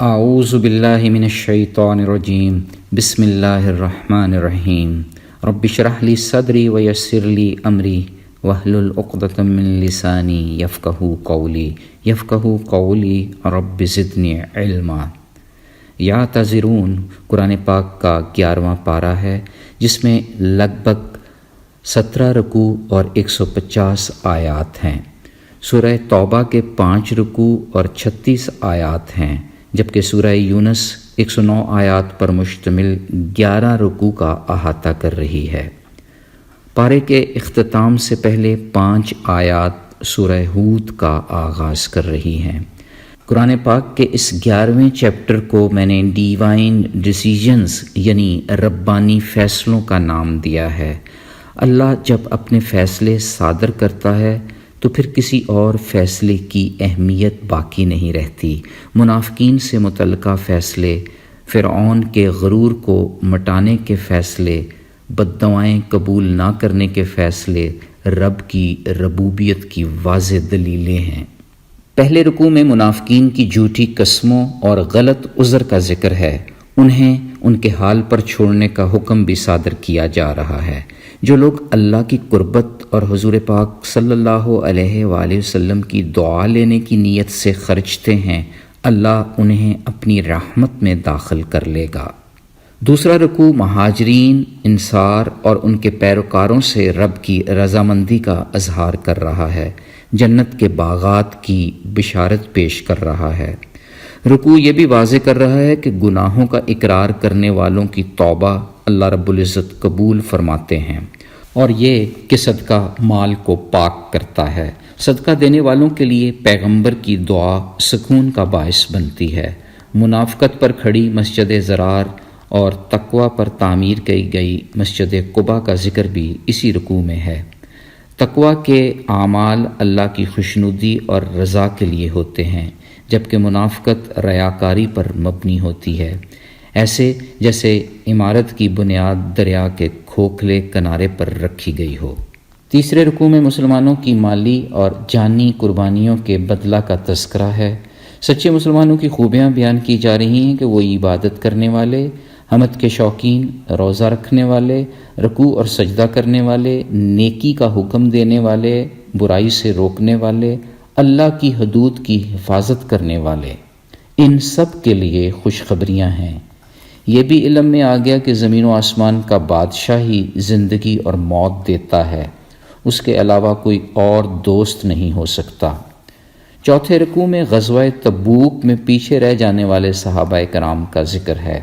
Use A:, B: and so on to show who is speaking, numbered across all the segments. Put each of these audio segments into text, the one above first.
A: اعوذ باللہ من الشیطان الرجیم بسم اللہ الرحمن الرحیم رب اشرح لی صدری ویسر لی امری واحلل عقدۃ من لسانی یفقہوا قولی رب زدنی علما۔ یا تذرون قرآن پاک کا 11واں پارہ ہے، جس میں لگ بھگ 17 رکوع اور 150 آیات ہیں۔ سورہ توبہ کے 5 رکوع اور 36 آیات ہیں، جبکہ سورہ یونس 109 آیات پر مشتمل 11 رکوع کا احاطہ کر رہی ہے۔ پارے کے اختتام سے پہلے 5 آیات سورہ ہود کا آغاز کر رہی ہیں۔ قرآن پاک کے اس 11ویں چیپٹر کو میں نے ڈیوائن ڈیسیژنز یعنی ربانی فیصلوں کا نام دیا ہے۔ اللہ جب اپنے فیصلے صادر کرتا ہے تو پھر کسی اور فیصلے کی اہمیت باقی نہیں رہتی۔ منافقین سے متعلقہ فیصلے، فرعون کے غرور کو مٹانے کے فیصلے، بددعائیں قبول نہ کرنے کے فیصلے رب کی ربوبیت کی واضح دلیلیں ہیں۔ پہلے رکوع میں منافقین کی جھوٹی قسموں اور غلط عذر کا ذکر ہے۔ انہیں ان کے حال پر چھوڑنے کا حکم بھی صادر کیا جا رہا ہے۔ جو لوگ اللہ کی قربت اور حضور پاک صلی اللہ علیہ وآلہ وسلم کی دعا لینے کی نیت سے خرچتے ہیں، اللہ انہیں اپنی رحمت میں داخل کر لے گا۔ دوسرا رکوع مہاجرین، انصار اور ان کے پیروکاروں سے رب کی رضامندی کا اظہار کر رہا ہے، جنت کے باغات کی بشارت پیش کر رہا ہے۔ رکوع یہ بھی واضح کر رہا ہے کہ گناہوں کا اقرار کرنے والوں کی توبہ اللہ رب العزت قبول فرماتے ہیں، اور یہ کہ صدقہ مال کو پاک کرتا ہے۔ صدقہ دینے والوں کے لیے پیغمبر کی دعا سکون کا باعث بنتی ہے۔ منافقت پر کھڑی مسجد ضرار اور تقوی پر تعمیر کی گئی مسجد قباء کا ذکر بھی اسی رکوع میں ہے۔ تقوی کے اعمال اللہ کی خوشنودی اور رضا کے لیے ہوتے ہیں، جبکہ منافقت ریاکاری پر مبنی ہوتی ہے، ایسے جیسے عمارت کی بنیاد دریا کے کھوکھلے کنارے پر رکھی گئی ہو۔ تیسرے رکوع میں مسلمانوں کی مالی اور جانی قربانیوں کے بدلہ کا تذکرہ ہے۔ سچے مسلمانوں کی خوبیاں بیان کی جا رہی ہیں کہ وہ عبادت کرنے والے، حمد کے شوقین، روزہ رکھنے والے، رکوع اور سجدہ کرنے والے، نیکی کا حکم دینے والے، برائی سے روکنے والے، اللہ کی حدود کی حفاظت کرنے والے، ان سب کے لیے خوشخبریاں ہیں۔ یہ بھی علم میں آ گیا کہ زمین و آسمان کا بادشاہ ہی زندگی اور موت دیتا ہے، اس کے علاوہ کوئی اور دوست نہیں ہو سکتا۔ چوتھے رکوع میں غزوہ تبوک میں پیچھے رہ جانے والے صحابہ کرام کا ذکر ہے۔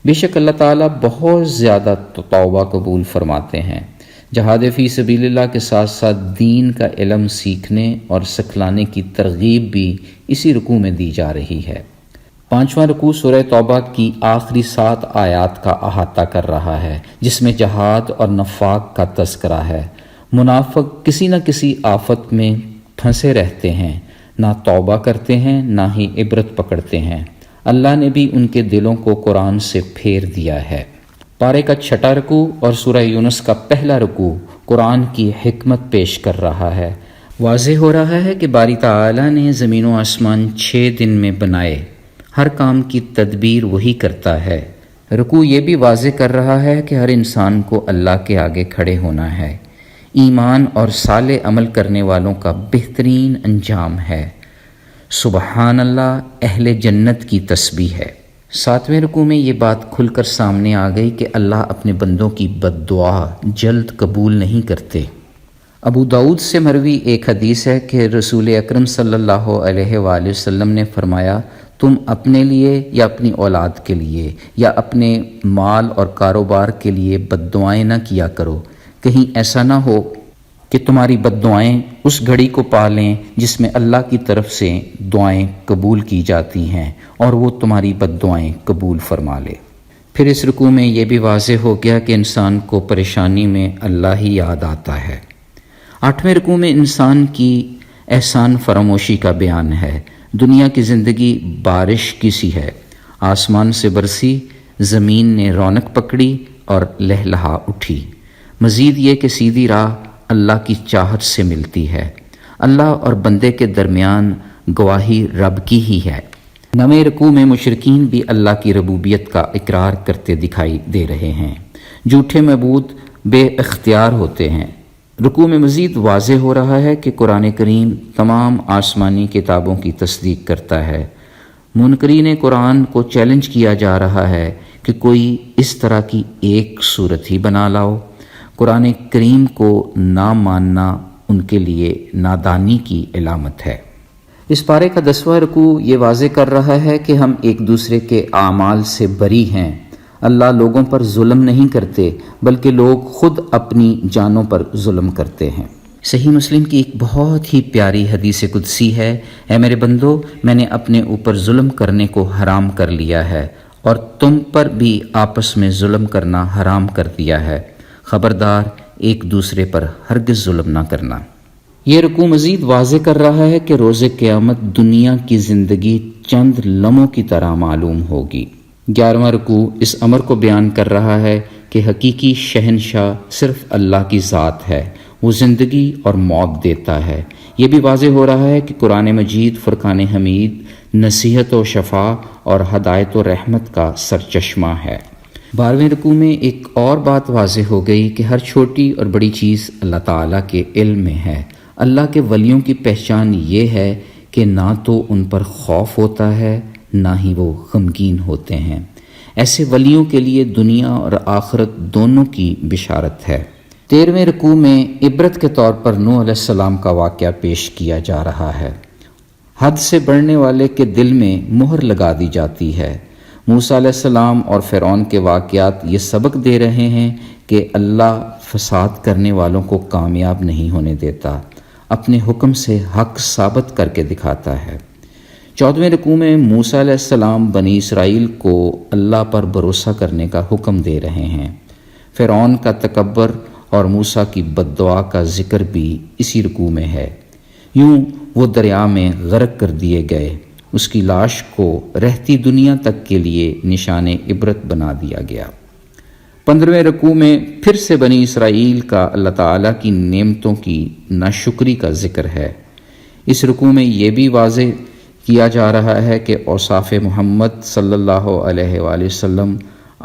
A: بے شک اللہ تعالیٰ بہت زیادہ توبہ قبول فرماتے ہیں۔ جہاد فی سبیل اللہ کے ساتھ ساتھ دین کا علم سیکھنے اور سکھلانے کی ترغیب بھی اسی رکوع میں دی جا رہی ہے۔ پانچواں رکوع سورہ توبہ کی آخری 7 آیات کا احاطہ کر رہا ہے، جس میں جہاد اور نفاق کا تذکرہ ہے۔ منافق کسی نہ کسی آفت میں پھنسے رہتے ہیں، نہ توبہ کرتے ہیں نہ ہی عبرت پکڑتے ہیں۔ اللہ نے بھی ان کے دلوں کو قرآن سے پھیر دیا ہے۔ پارے کا 6واں رکوع اور سورہ یونس کا پہلا رکوع قرآن کی حکمت پیش کر رہا ہے۔ واضح ہو رہا ہے کہ باری تعالیٰ نے زمین و آسمان 6 دن میں بنائے، ہر کام کی تدبیر وہی کرتا ہے۔ رکوع یہ بھی واضح کر رہا ہے کہ ہر انسان کو اللہ کے آگے کھڑے ہونا ہے۔ ایمان اور صالح عمل کرنے والوں کا بہترین انجام ہے۔ سبحان اللہ، اہل جنت کی تسبیح ہے۔ 7ویں رکوع میں یہ بات کھل کر سامنے آ گئی کہ اللہ اپنے بندوں کی بد دعا جلد قبول نہیں کرتے۔ ابو داؤد سے مروی ایک حدیث ہے کہ رسول اکرم صلی اللہ علیہ وآلہ وسلم نے فرمایا، تم اپنے لیے یا اپنی اولاد کے لیے یا اپنے مال اور کاروبار کے لیے بد دعائیں نہ کیا کرو، کہیں ایسا نہ ہو کہ تمہاری بد دعائیں اس گھڑی کو پا لیں جس میں اللہ کی طرف سے دعائیں قبول کی جاتی ہیں اور وہ تمہاری بد دعائیں قبول فرما لے۔ پھر اس رکوع میں یہ بھی واضح ہو گیا کہ انسان کو پریشانی میں اللہ ہی یاد آتا ہے۔ 8ویں رکوع میں انسان کی احسان فراموشی کا بیان ہے۔ دنیا کی زندگی بارش کی سی ہے، آسمان سے برسی، زمین نے رونق پکڑی اور لہلہا اٹھی۔ مزید یہ کہ سیدھی راہ اللہ کی چاہت سے ملتی ہے۔ اللہ اور بندے کے درمیان گواہی رب کی ہی ہے۔ نویں رکوع میں مشرکین بھی اللہ کی ربوبیت کا اقرار کرتے دکھائی دے رہے ہیں، جھوٹے معبود بے اختیار ہوتے ہیں۔ رکوع میں مزید واضح ہو رہا ہے کہ قرآن کریم تمام آسمانی کتابوں کی تصدیق کرتا ہے۔ منکرین قرآن کو چیلنج کیا جا رہا ہے کہ کوئی اس طرح کی ایک صورت ہی بنا لاؤ۔ قرآن کریم کو نہ ماننا ان کے لیے نادانی کی علامت ہے۔ اس پارے کا 10واں رکوع یہ واضح کر رہا ہے کہ ہم ایک دوسرے کے اعمال سے بری ہیں۔ اللہ لوگوں پر ظلم نہیں کرتے بلکہ لوگ خود اپنی جانوں پر ظلم کرتے ہیں۔ صحیح مسلم کی ایک بہت ہی پیاری حدیث قدسی ہے، اے میرے بندو، میں نے اپنے اوپر ظلم کرنے کو حرام کر لیا ہے اور تم پر بھی آپس میں ظلم کرنا حرام کر دیا ہے، خبردار ایک دوسرے پر ہرگز ظلم نہ کرنا۔ یہ رکوع مزید واضح کر رہا ہے کہ روز قیامت دنیا کی زندگی چند لمحوں کی طرح معلوم ہوگی۔ 11واں رکوع اس امر کو بیان کر رہا ہے کہ حقیقی شہنشاہ صرف اللہ کی ذات ہے، وہ زندگی اور موت دیتا ہے۔ یہ بھی واضح ہو رہا ہے کہ قرآن مجید فرقان حمید نصیحت و شفا اور ہدایت و رحمت کا سرچشمہ ہے۔ 12ویں رکوع میں ایک اور بات واضح ہو گئی کہ ہر چھوٹی اور بڑی چیز اللہ تعالیٰ کے علم میں ہے۔ اللہ کے ولیوں کی پہچان یہ ہے کہ نہ تو ان پر خوف ہوتا ہے نہ ہی وہ غمگین ہوتے ہیں۔ ایسے ولیوں کے لیے دنیا اور آخرت دونوں کی بشارت ہے۔ 13ویں رکوع میں عبرت کے طور پر نوح علیہ السلام کا واقعہ پیش کیا جا رہا ہے۔ حد سے بڑھنے والے کے دل میں مہر لگا دی جاتی ہے۔ موسیٰ علیہ السلام اور فرعون کے واقعات یہ سبق دے رہے ہیں کہ اللہ فساد کرنے والوں کو کامیاب نہیں ہونے دیتا، اپنے حکم سے حق ثابت کر کے دکھاتا ہے۔ 14ویں رکوع میں موسیٰ علیہ السلام بنی اسرائیل کو اللہ پر بھروسہ کرنے کا حکم دے رہے ہیں۔ فرعون کا تکبر اور موسیٰ کی بد دعا کا ذکر بھی اسی رکوع میں ہے۔ یوں وہ دریا میں غرق کر دیے گئے، اس کی لاش کو رہتی دنیا تک کے لیے نشان عبرت بنا دیا گیا۔ 15ویں رکوع میں پھر سے بنی اسرائیل کا اللہ تعالیٰ کی نعمتوں کی ناشکری کا ذکر ہے۔ اس رکوع میں یہ بھی واضح کیا جا رہا ہے کہ اوصاف محمد صلی اللہ علیہ وآلہ وسلم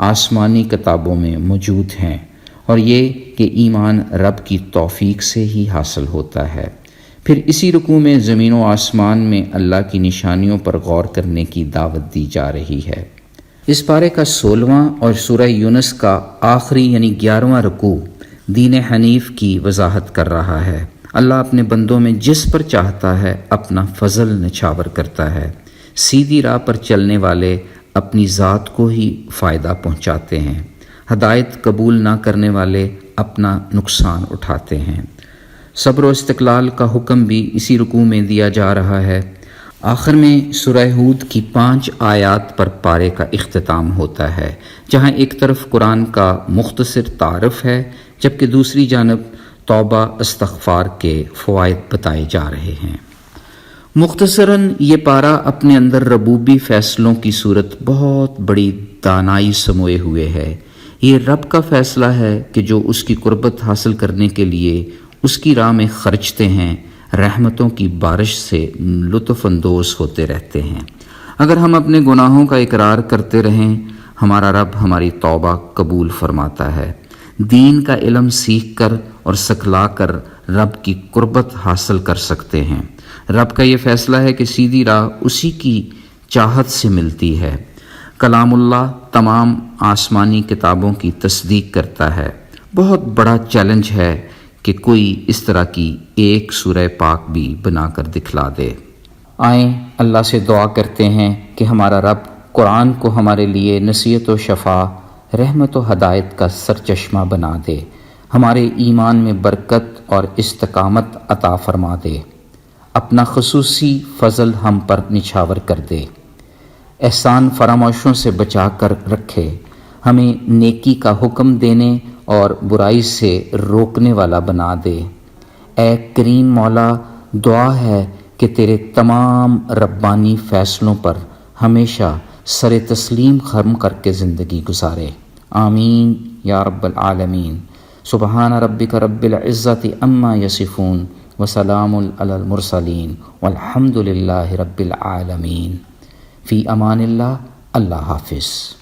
A: آسمانی کتابوں میں موجود ہیں، اور یہ کہ ایمان رب کی توفیق سے ہی حاصل ہوتا ہے۔ پھر اسی رکوع میں زمین و آسمان میں اللہ کی نشانیوں پر غور کرنے کی دعوت دی جا رہی ہے۔ اس پارے کا 16واں اور سورہ یونس کا آخری یعنی 11واں رکوع دین حنیف کی وضاحت کر رہا ہے۔ اللہ اپنے بندوں میں جس پر چاہتا ہے اپنا فضل نچھاور کرتا ہے۔ سیدھی راہ پر چلنے والے اپنی ذات کو ہی فائدہ پہنچاتے ہیں، ہدایت قبول نہ کرنے والے اپنا نقصان اٹھاتے ہیں۔ صبر و استقلال کا حکم بھی اسی رکوع میں دیا جا رہا ہے۔ آخر میں سورہ ہود کی 5 آیات پر پارے کا اختتام ہوتا ہے، جہاں ایک طرف قرآن کا مختصر تعارف ہے جبکہ دوسری جانب توبہ استغفار کے فوائد بتائے جا رہے ہیں۔ مختصراً یہ پارہ اپنے اندر ربوبی فیصلوں کی صورت بہت بڑی دانائی سموئے ہوئے ہے۔ یہ رب کا فیصلہ ہے کہ جو اس کی قربت حاصل کرنے کے لیے اس کی راہ میں خرچتے ہیں رحمتوں کی بارش سے لطف اندوز ہوتے رہتے ہیں۔ اگر ہم اپنے گناہوں کا اقرار کرتے رہیں، ہمارا رب ہماری توبہ قبول فرماتا ہے۔ دین کا علم سیکھ کر اور سکھلا کر رب کی قربت حاصل کر سکتے ہیں۔ رب کا یہ فیصلہ ہے کہ سیدھی راہ اسی کی چاہت سے ملتی ہے۔ کلام اللہ تمام آسمانی کتابوں کی تصدیق کرتا ہے۔ بہت بڑا چیلنج ہے کہ کوئی اس طرح کی ایک سورہ پاک بھی بنا کر دکھلا دے۔ آئیں اللہ سے دعا کرتے ہیں کہ ہمارا رب قرآن کو ہمارے لیے نصیحت و شفا، رحمت و ہدایت کا سرچشمہ بنا دے، ہمارے ایمان میں برکت اور استقامت عطا فرما دے، اپنا خصوصی فضل ہم پر نچھاور کر دے، احسان فراموشوں سے بچا کر رکھے، ہمیں نیکی کا حکم دینے اور برائی سے روکنے والا بنا دے۔ اے کریم مولا، دعا ہے کہ تیرے تمام ربانی فیصلوں پر ہمیشہ سر تسلیم خم کر کے زندگی گزارے۔ آمین یا رب العالمین۔ سبحان ربک رب العزت عما یصفون وسلام علی المرسلین والحمد للہ رب العالمین۔ فی امان اللہ، اللہ حافظ۔